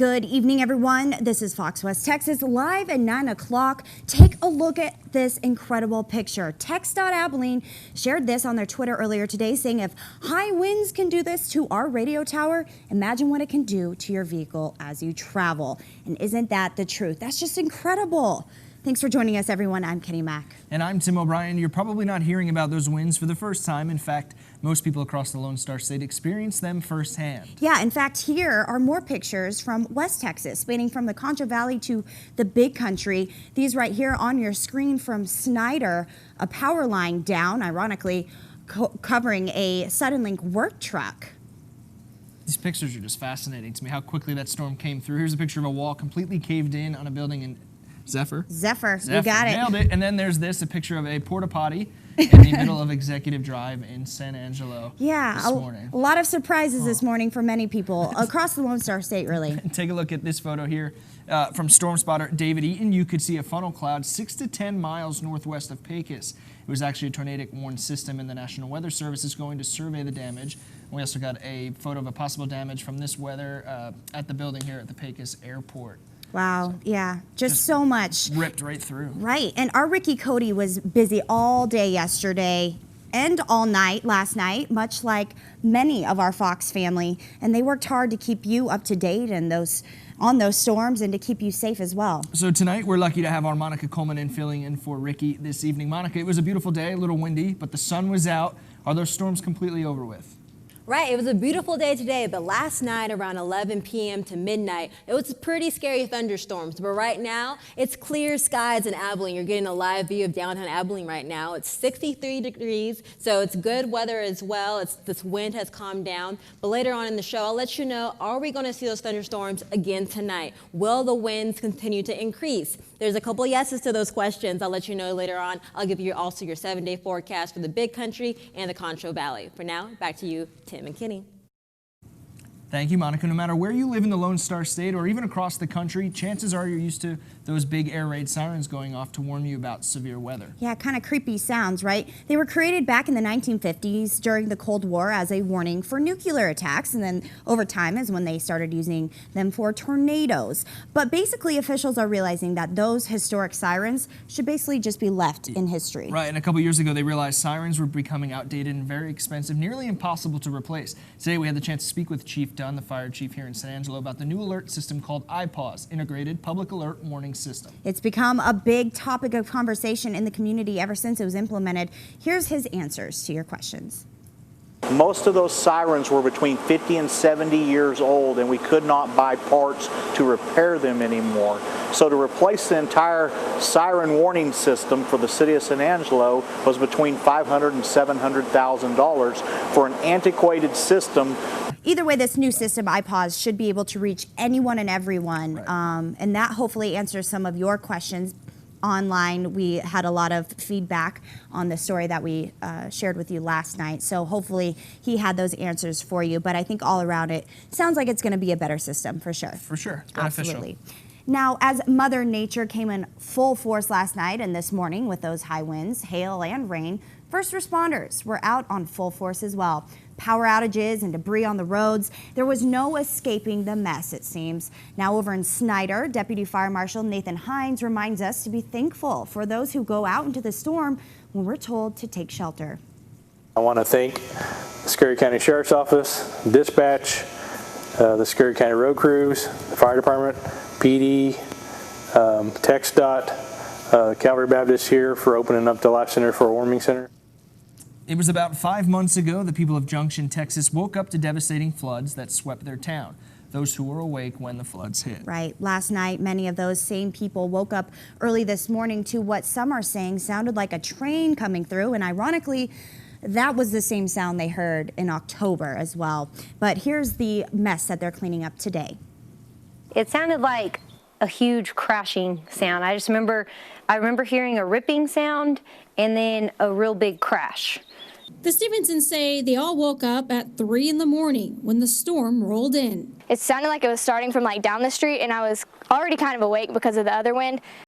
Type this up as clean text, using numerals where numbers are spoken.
Good evening, everyone. This is Fox West Texas live at 9 o'clock. Take a look at this incredible picture. Tex.Abilene shared this on their Twitter earlier today, saying if high winds can do this to our radio tower, imagine what it can do to your vehicle as you travel. And isn't that the truth? That's just incredible. Thanks for joining us, everyone. I'm Kenny Mack. And I'm Tim O'Brien. You're probably not hearing about those winds for the first time. In fact, most people across the Lone Star State experience them firsthand. Yeah, in fact, here are more pictures from West Texas, spanning from the Concho Valley to the Big Country. These right here on your screen from Snyder, a power line down, ironically, covering a Suddenlink work truck. These pictures are just fascinating to me, how quickly that storm came through. Here's a picture of a wall completely caved in on a building in Zephyr, you got it. Nailed it. And then there's this, a picture of a porta potty in the middle of Executive Drive in San Angelo this morning. A lot of surprises this morning for many people across the Lone Star State, really. Take a look at this photo here from storm spotter David Eaton. You could see a funnel cloud 6 to 10 miles northwest of Pecos. It was actually a tornadic warned system, and the National Weather Service is going to survey the damage. We also got a photo of a possible damage from this weather at the building here at the Pecos Airport. Wow, yeah, just so much. Ripped right through. Right, and our Ricky Cody was busy all day yesterday and all night last night, much like many of our Fox family, and they worked hard to keep you up to date and on those storms and to keep you safe as well. So tonight we're lucky to have our Monica Coleman filling in for Ricky this evening. Monica, it was a beautiful day, a little windy, but the sun was out. Are those storms completely over with? Right, it was a beautiful day today, but last night around 11 p.m. to midnight, it was pretty scary thunderstorms. But right now, it's clear skies in Abilene. You're getting a live view of downtown Abilene right now. It's 63 degrees, so it's good weather as well. This wind has calmed down. But later on in the show, I'll let you know, are we going to see those thunderstorms again tonight? Will the winds continue to increase? There's a couple yeses to those questions. I'll let you know later on. I'll give you also your 7-day forecast for the Big Country and the Concho Valley. For now, back to you, Tim and Kenny. Thank you, Monica. No matter where you live in the Lone Star State or even across the country, chances are you're used to those big air raid sirens going off to warn you about severe weather. Yeah, kind of creepy sounds, right? They were created back in the 1950s during the Cold War as a warning for nuclear attacks, and then over time is when they started using them for tornadoes. But basically, officials are realizing that those historic sirens should basically just be left in history. Right, and a couple years ago, they realized sirens were becoming outdated and very expensive, nearly impossible to replace. Today, we had the chance to speak with Chief Dunn, the fire chief here in San Angelo, about the new alert system called IPAWS, Integrated Public Alert Warning System. It's become a big topic of conversation in the community ever since it was implemented. Here's his answers to your questions. Most of those sirens were between 50 and 70 years old, and we could not buy parts to repair them anymore. So to replace the entire siren warning system for the city of San Angelo was between $500,000 and $700,000 for an antiquated system. Either way, this new system, IPAWS, should be able to reach anyone and everyone, right. And that hopefully answers some of your questions. Online, we had a lot of feedback on the story that we shared with you last night, so hopefully he had those answers for you. But I think all around it sounds like it's going to be a better system for sure. For sure, beneficial. Absolutely. Now, as Mother Nature came in full force last night and this morning with those high winds, hail, and rain, first responders were out on full force as well. Power outages and debris on the roads. There was no escaping the mess, it seems. Now over in Snyder, Deputy Fire Marshal Nathan Hines reminds us to be thankful for those who go out into the storm when we're told to take shelter. I want to thank the Scurry County Sheriff's Office, dispatch, the Scurry County Road Crews, the Fire Department, PD, TxDOT, Calvary Baptist here for opening up the Life Center for a warming center. It was about 5 months ago the people of Junction, Texas woke up to devastating floods that swept their town. Those who were awake when the floods hit. Right. Last night, many of those same people woke up early this morning to what some are saying sounded like a train coming through. And ironically, that was the same sound they heard in October as well. But here's the mess that they're cleaning up today. It sounded like a huge crashing sound. I remember hearing a ripping sound and then a real big crash. The Stevensons say they all woke up at 3 in the morning when the storm rolled in. It sounded like it was starting from like down the street, and I was already kind of awake because of the other wind,